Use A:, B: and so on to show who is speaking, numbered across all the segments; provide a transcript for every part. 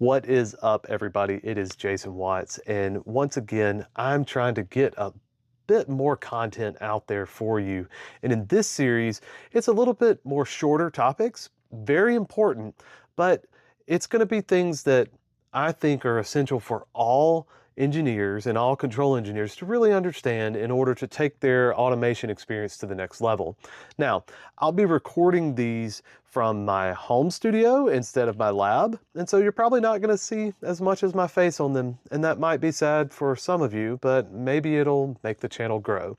A: What is up, everybody? It is Jason Watts, and once again, I'm trying to get a bit more content out there for you. And in this series, it's a little bit more shorter topics, very important, but it's going to be things that I think are essential for all engineers and all control engineers to really understand in order to take their automation experience to the next level. Now, I'll be recording these from my home studio instead of my lab, and so you're probably not going to see as much as my face on them, and that might be sad for some of you, but maybe it'll make the channel grow.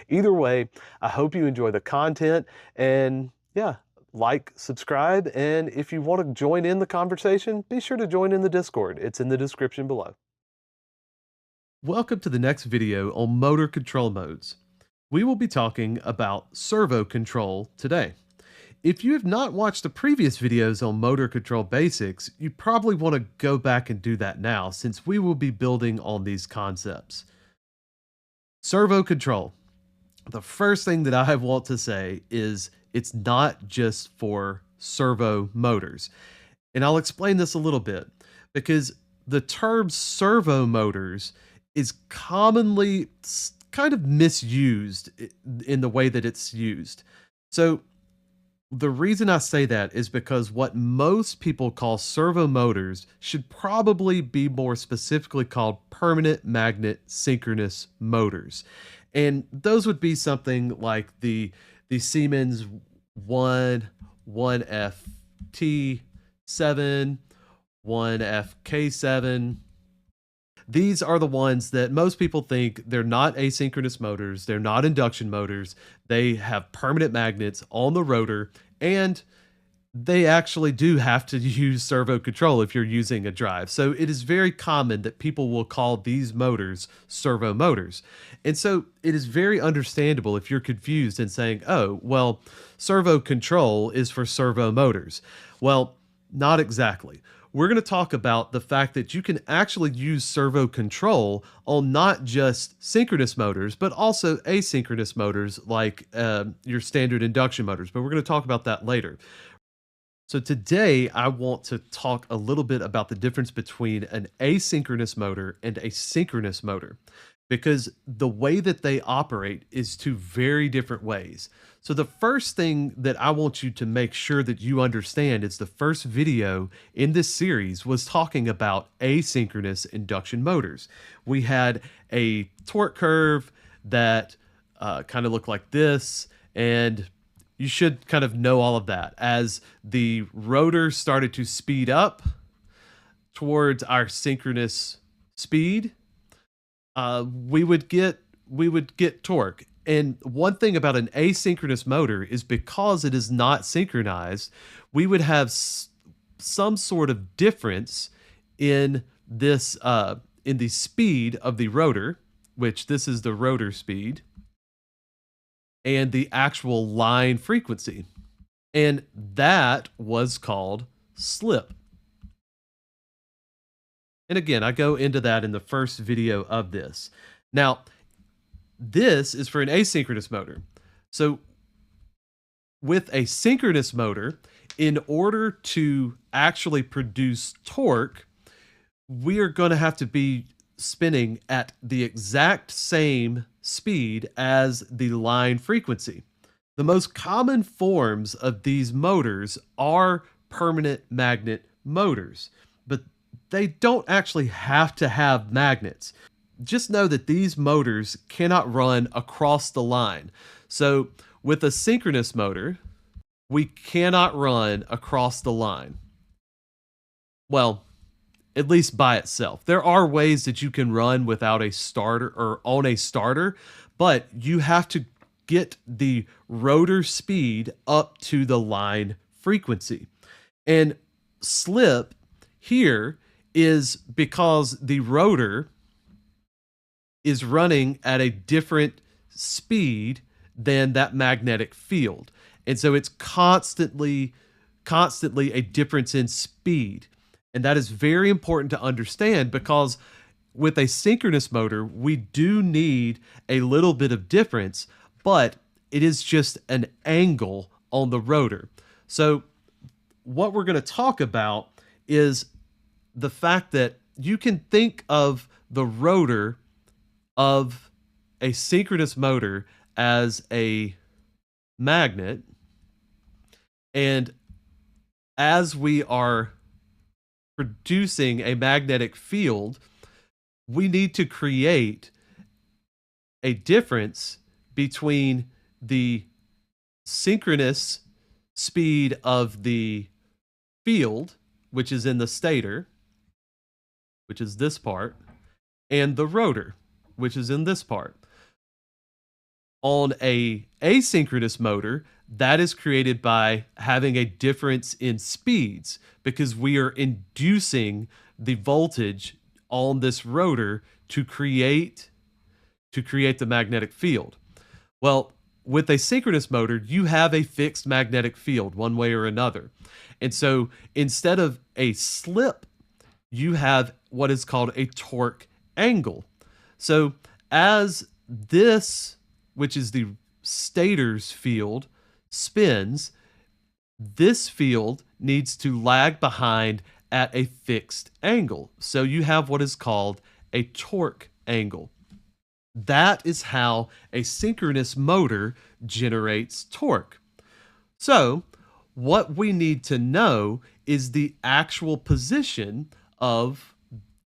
A: Either way, I hope you enjoy the content, and yeah, like, subscribe, and if you want to join in the conversation, be sure to join in the Discord. It's in the description below. Welcome to the next video on motor control modes. We will be talking about servo control today. If you have not watched the previous videos on motor control basics, you probably want to go back and do that now, since we will be building on these concepts. Servo control. The first thing that I want to say is it's not just for servo motors. And I'll explain this a little bit, because the term servo motors is commonly kind of misused in the way that it's used. So the reason I say that is because what most people call servo motors should probably be more specifically called permanent magnet synchronous motors. And those would be something like the Siemens 1FT7, 1FK7. These are the ones that most people think they're not asynchronous motors, they're not induction motors, they have permanent magnets on the rotor, and they actually do have to use servo control if you're using a drive. So it is very common that people will call these motors servo motors. And so it is very understandable if you're confused and saying, oh, well, servo control is for servo motors. Well, not exactly. We're going to talk about the fact that you can actually use servo control on not just synchronous motors, but also asynchronous motors like your standard induction motors. But we're going to talk about that later. So today I want to talk a little bit about the difference between an asynchronous motor and a synchronous motor, because the way that they operate is two very different ways. So the first thing that I want you to make sure that you understand is the first video in this series was talking about asynchronous induction motors. We had a torque curve that kind of looked like this, and you should kind of know all of that. As the rotor started to speed up towards our synchronous speed, we would get torque. And one thing about an asynchronous motor is because it is not synchronized, we would have some sort of difference in this in the speed of the rotor, which this is the rotor speed, and the actual line frequency. And that was called slip. And again, I go into that in the first video of this. Now, this is for an asynchronous motor. So with a synchronous motor, in order to actually produce torque, we are going to have to be spinning at the exact same speed as the line frequency. The most common forms of these motors are permanent magnet motors, but they don't actually have to have magnets. Just know that these motors cannot run across the line. So with a synchronous motor, we cannot run across the line. Well, at least by itself. There are ways that you can run without a starter or on a starter, but you have to get the rotor speed up to the line frequency. And slip here is because the rotor is running at a different speed than that magnetic field. And so it's constantly a difference in speed. And that is very important to understand, because with a synchronous motor, we do need a little bit of difference, but it is just an angle on the rotor. So what we're going to talk about is the fact that you can think of the rotor of a synchronous motor as a magnet, and as we are producing a magnetic field, we need to create a difference between the synchronous speed of the field, which is in the stator, which is this part, and the rotor, which is in this part. On a asynchronous motor, that is created by having a difference in speeds, because we are inducing the voltage on this rotor to create the magnetic field. Well, with a synchronous motor, you have a fixed magnetic field one way or another. And so instead of a slip, you have what is called a torque angle. So as this, which is the stator's field, spins, this field needs to lag behind at a fixed angle. So you have what is called a torque angle. That is how a synchronous motor generates torque. So what we need to know is the actual position of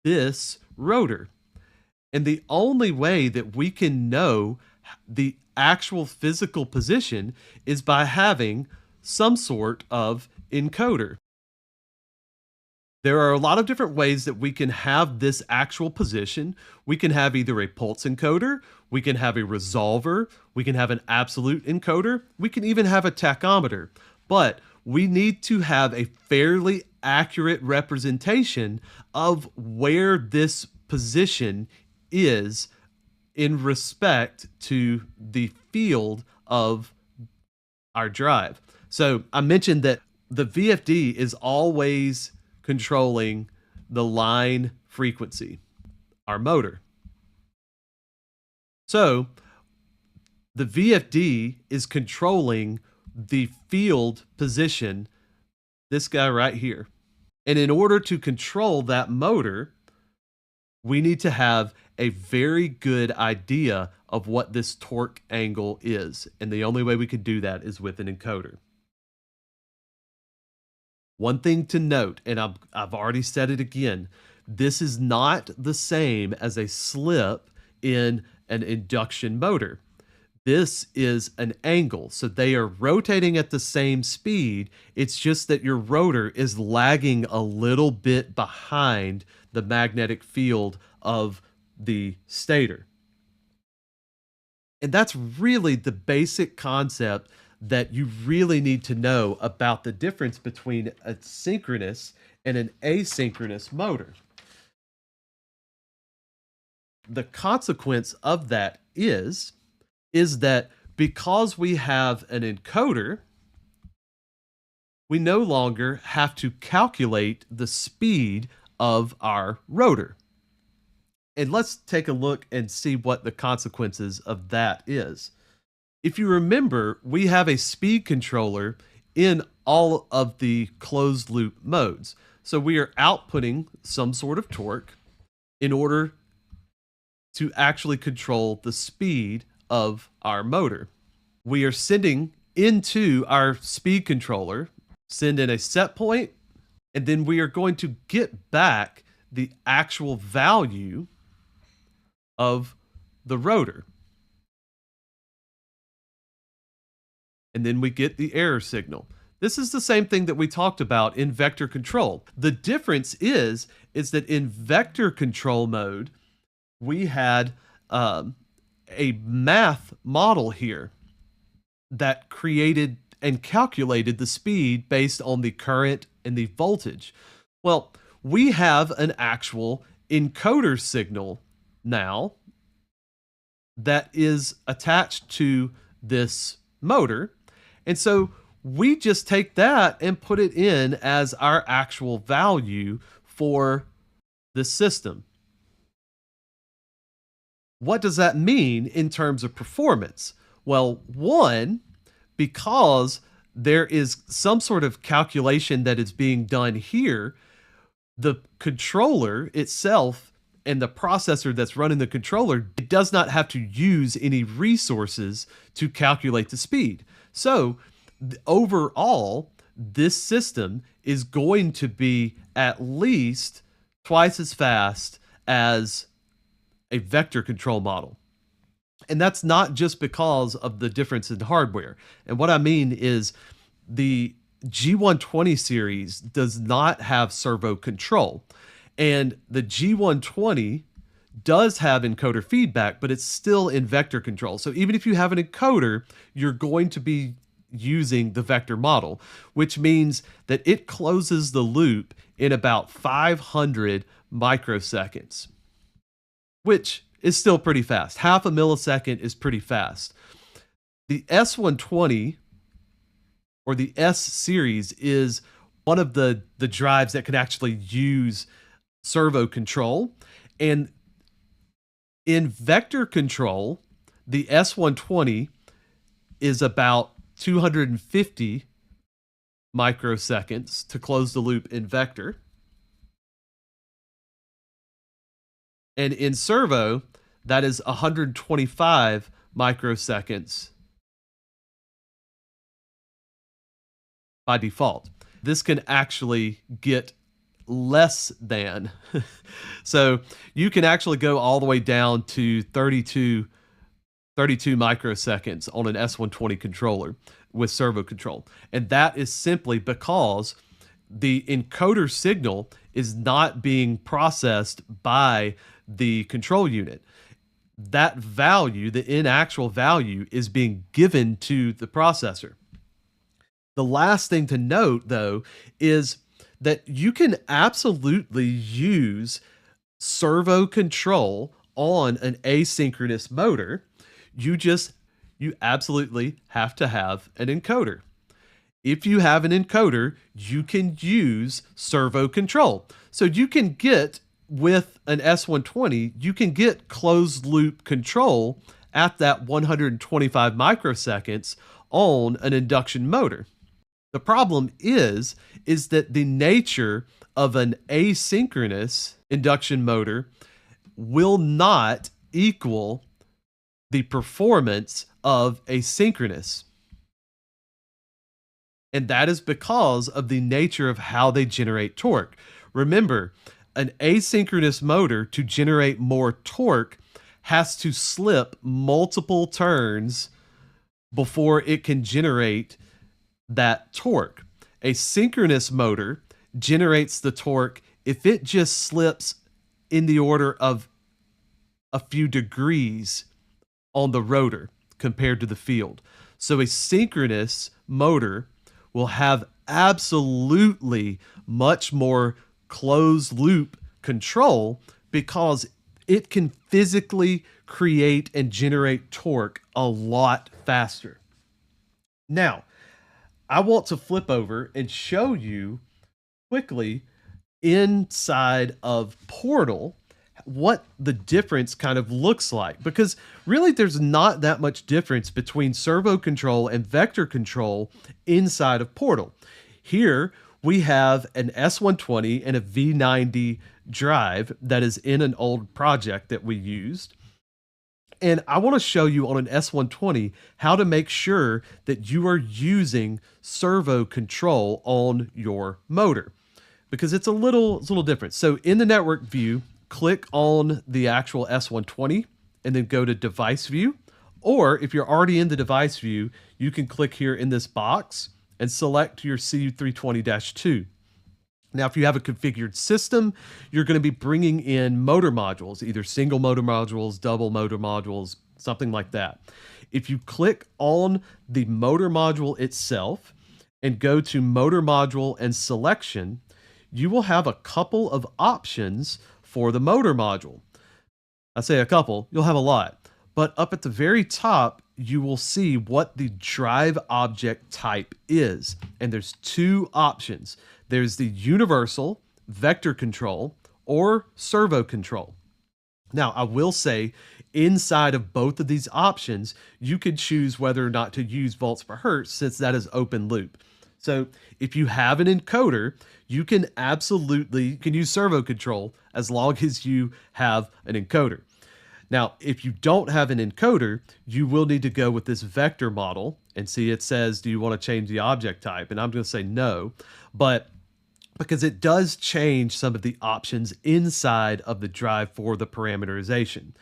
A: this rotor. And the only way that we can know the actual physical position is by having some sort of encoder. There are a lot of different ways that we can have this actual position. We can have either a pulse encoder, we can have a resolver, we can have an absolute encoder, we can even have a tachometer. But we need to have a fairly accurate representation of where this position is in respect to the field of our drive. So I mentioned that the VFD is always controlling the line frequency, our motor. So the VFD is controlling the field position, this guy right here. And in order to control that motor, we need to have a very good idea of what this torque angle is. And the only way we could do that is with an encoder. One thing to note, and I've already said it again, this is not the same as a slip in an induction motor. This is an angle, so they are rotating at the same speed. It's just that your rotor is lagging a little bit behind the magnetic field of the stator. And that's really the basic concept that you really need to know about the difference between a synchronous and an asynchronous motor. The consequence of that is that because we have an encoder, we no longer have to calculate the speed of our rotor. And let's take a look and see what the consequences of that is. If you remember, we have a speed controller in all of the closed loop modes. So we are outputting some sort of torque in order to actually control the speed of our motor. We are sending into our speed controller, send in a set point, and then we are going to get back the actual value of the rotor. And then we get the error signal. This is the same thing that we talked about in vector control. The difference is that in vector control mode, we had a math model here that created and calculated the speed based on the current and the voltage. Well, we have an actual encoder signal now that is attached to this motor. And so we just take that and put it in as our actual value for the system. What does that mean in terms of performance? Well, one, because there is some sort of calculation that is being done here, The controller itself and the processor that's running the controller, it does not have to use any resources to calculate the speed. So overall, this system is going to be at least twice as fast as a vector control model. And that's not just because of the difference in hardware. And what I mean is the G120 series does not have servo control. And the G120 does have encoder feedback, but it's still in vector control. So even if you have an encoder, you're going to be using the vector model, which means that it closes the loop in about 500 microseconds, which is still pretty fast. Half a millisecond is pretty fast. The S120 or the S series is one of the drives that can actually use servo control. And in vector control, the S120 is about 250 microseconds to close the loop in vector. And in servo, that is 125 microseconds by default. This can actually get less than. So you can actually go all the way down to 32 microseconds on an S120 controller with servo control. And that is simply because the encoder signal is not being processed by the control unit. That value, the in-actual value, is being given to the processor. The last thing to note, though, is that you can absolutely use servo control on an asynchronous motor. You absolutely have to have an encoder. If you have an encoder, you can use servo control. So you can get, with an S120, you can get closed loop control at that 125 microseconds on an induction motor. The problem is that the nature of an asynchronous induction motor will not equal the performance of a synchronous. And that is because of the nature of how they generate torque. Remember, an asynchronous motor, to generate more torque, has to slip multiple turns before it can generate that torque. A synchronous motor generates the torque if it just slips in the order of a few degrees on the rotor compared to the field. So a synchronous motor will have absolutely much more closed loop control because it can physically create and generate torque a lot faster. Now, I want to flip over and show you quickly inside of Portal what the difference kind of looks like, because really there's not that much difference between servo control and vector control inside of Portal. Here we have an S120 and a V90 drive that is in an old project that we used. And I want to show you on an S120 how to make sure that you are using servo control on your motor, because it's a little different. So in the network view, click on the actual S120 and then go to device view. Or if you're already in the device view, you can click here in this box and select your CU320-2. Now, if you have a configured system, you're going to be bringing in motor modules, either single motor modules, double motor modules, something like that. If you click on the motor module itself and go to motor module and selection, you will have a couple of options for the motor module. I say a couple, you'll have a lot. But up at the very top, you will see what the drive object type is. And there's two options. There's the universal vector control or servo control. Now, I will say inside of both of these options, you could choose whether or not to use volts per hertz, since that is open loop. So if you have an encoder, you can use servo control as long as you have an encoder. Now, if you don't have an encoder, you will need to go with this vector model and see it says, do you want to change the object type? And I'm going to say no, but because it does change some of the options inside of the drive for the parameterization.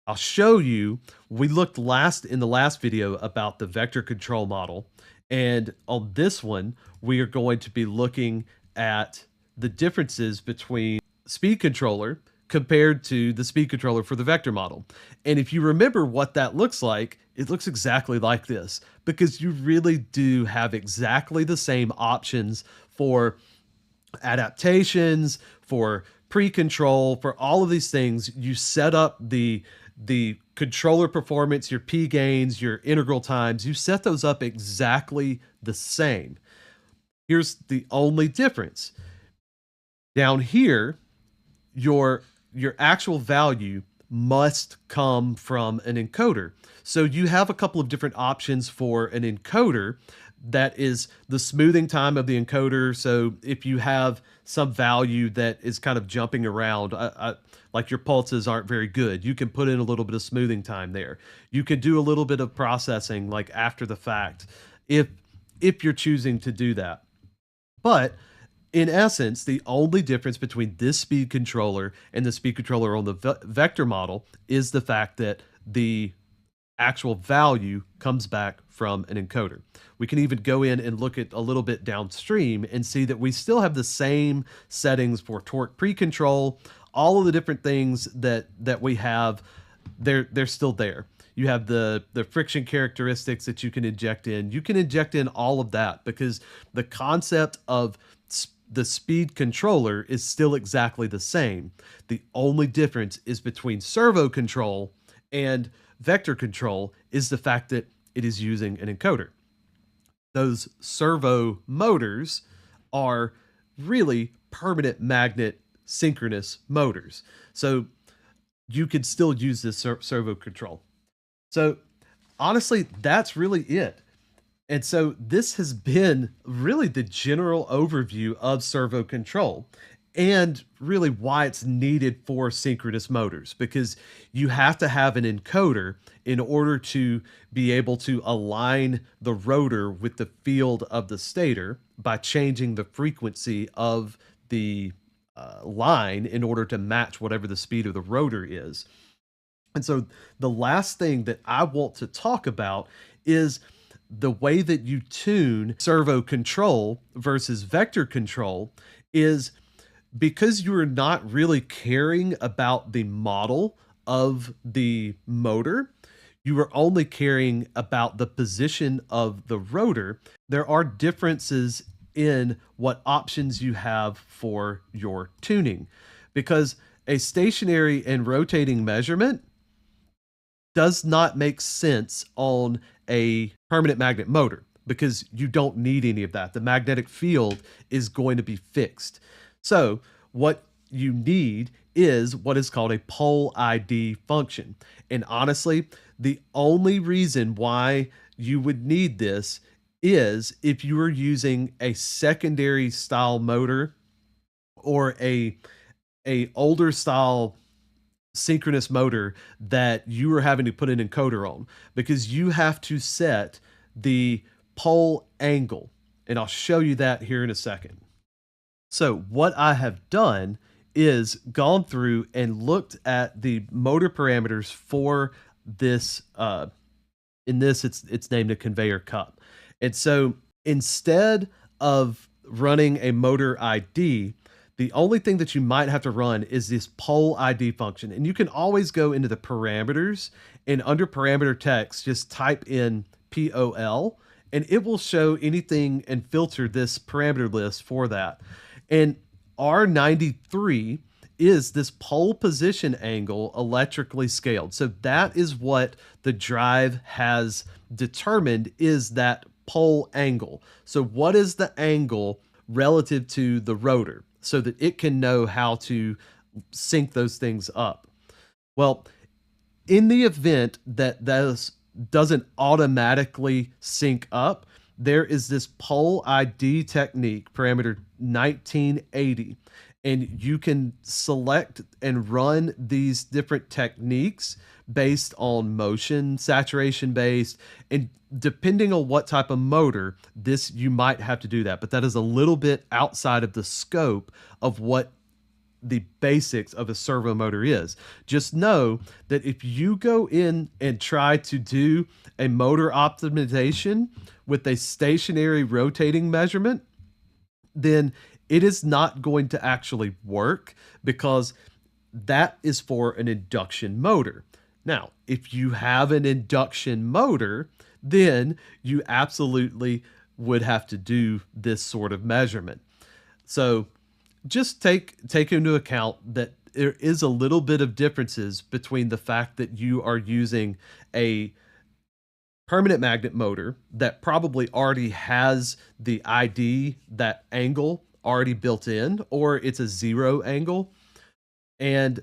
A: I'll show you, we looked in the last video about the vector control model, and on this one, we are going to be looking at the differences between speed controller compared to the speed controller for the vector model. And if you remember what that looks like, it looks exactly like this, because you really do have exactly the same options for adaptations, for pre-control, for all of these things. You set up the controller performance, your P gains, your integral times, you set those up exactly the same. Here's the only difference. Down here, your actual value must come from an encoder. So you have a couple of different options for an encoder. That is the smoothing time of the encoder. So if you have some value that is kind of jumping around, like your pulses aren't very good, you can put in a little bit of smoothing time there. You can do a little bit of processing like after the fact if you're choosing to do that. But in essence, the only difference between this speed controller and the speed controller on the vector model is the fact that the actual value comes back from an encoder. We can even go in and look at a little bit downstream and see that we still have the same settings for torque pre-control. All of the different things that we have, they're still there. You have the friction characteristics that you can inject in. You can inject in all of that because the concept of the speed controller is still exactly the same. The only difference is between servo control and vector control is the fact that it is using an encoder. Those servo motors are really permanent magnet synchronous motors. So you could still use this servo control. So honestly, that's really it. And so this has been really the general overview of servo control and really why it's needed for synchronous motors, because you have to have an encoder in order to be able to align the rotor with the field of the stator by changing the frequency of the line in order to match whatever the speed of the rotor is. And so the last thing that I want to talk about is the way that you tune servo control versus vector control is because you are not really caring about the model of the motor, you are only caring about the position of the rotor. There are differences in what options you have for your tuning, because a stationary and rotating measurement does not make sense on a permanent magnet motor because you don't need any of that. The magnetic field is going to be fixed. So what you need is what is called a pole ID function. And honestly, the only reason why you would need this is if you are using a secondary style motor or a older style synchronous motor that you are having to put an encoder on, because you have to set the pole angle. And I'll show you that here in a second. So what I have done is gone through and looked at the motor parameters for this. In this, it's named a conveyor cup. And so instead of running a motor ID, the only thing that you might have to run is this pole ID function. And you can always go into the parameters and under parameter text, just type in POL and it will show anything and filter this parameter list for that. And R93 is this pole position angle electrically scaled. So that is what the drive has determined is that pole angle. So what is the angle relative to the rotor so that it can know how to sync those things up? Well, in the event that those doesn't automatically sync up, there is this poll ID technique, parameter 1980, and you can select and run these different techniques based on motion, saturation based, and depending on what type of motor, this you might have to do that, but that is a little bit outside of the scope of what the basics of a servo motor is. Just know that if you go in and try to do a motor optimization with a stationary rotating measurement, then it is not going to actually work because that is for an induction motor. Now, if you have an induction motor, then you absolutely would have to do this sort of measurement. So just take into account that there is a little bit of differences between the fact that you are using a permanent magnet motor that probably already has the ID, that angle already built in, or it's a zero angle. And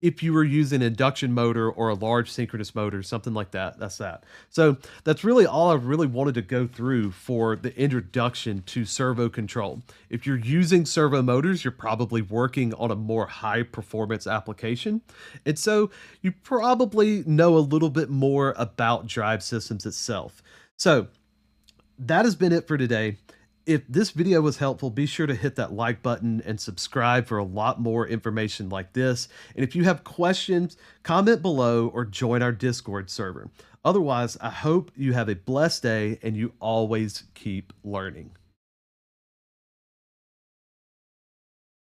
A: if you were using an induction motor or a large synchronous motor, something like that, that's that. So that's really all I really wanted to go through for the introduction to servo control. If you're using servo motors, you're probably working on a more high performance application. And so you probably know a little bit more about drive systems itself. So that has been it for today. If this video was helpful, be sure to hit that like button and subscribe for a lot more information like this. And if you have questions, comment below or join our Discord server. Otherwise, I hope you have a blessed day and you always keep learning.